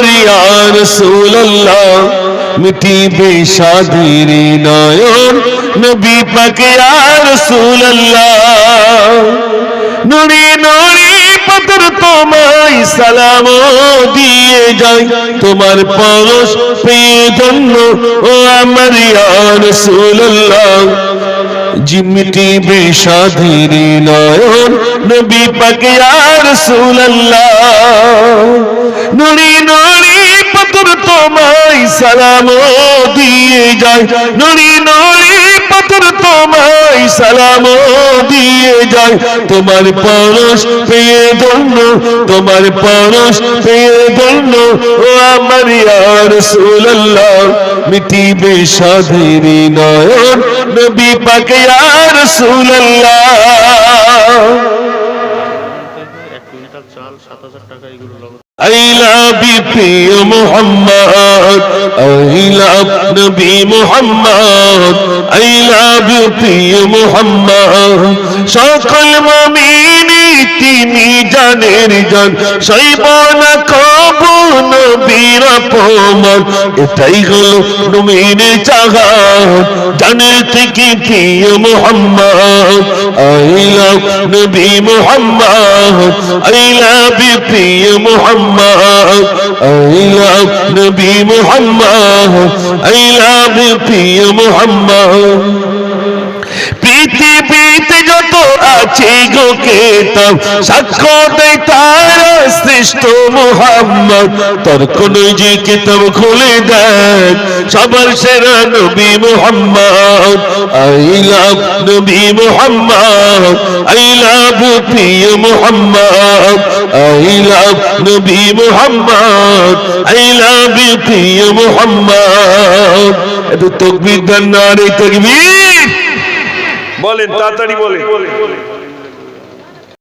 আমার ইয়া রাসূলুল্লাহ মিটিবে শাদির নয়ন নবী পাক ইয়া রাসূলুল্লাহ নুরি নুরি পাথর তোমায় সালাম দিয়ে যাই তোমার পরশ পেয়ে ধন্য ও আমার ইয়া রাসূলুল্লাহ জিমিটিবে শাদির নয়ন নবী পাক ইয়া রাসূলুল্লাহ নুরি নুরি পাথর তোমায় সালাম দিয়ে যায় নুরি নুরি পাথর তোমায় সালাম দিয়ে যায় তোমার পরশ পেয়ে ধন্য তোমার পরশ পেয়ে ধন্য ও আমার ইয়া রাসূলুল্লাহ মিটিবে শাদির নয়ন নবী পাক ইয়া রাসূলুল্লাহ I love you, dear Muhammad. I love Nabi Muhammad. I love you, dear Muhammad. সকল মুমিনি তিনি জানের জান সইব না কবু নবীর অপমান এটাই হলো মুমিনের চাহাত জানের থেকে প্রিয় Muhammad I love Nabi Muhammad. I love you, dear Muhammad. I love Nabi Muhammad. I love you, dear Muhammad. পৃথিবীতে যত আছে গো কেতাব সাক্ষ্য দেয় তার শ্রেষ্ঠ মুহাম্মদ তোর কোন যে কিতাব খুলে দেখ সবার সেরা নবী মুহাম্মদ I love নবী মুহাম্মদ I love প্রিয় মুহাম্মদ I love নবী মুহাম্মদ I love প্রিয় মুহাম্মদ এত তাকবীর দেন নারে তাকবীর বলেন তাড়াতাড়ি বলেন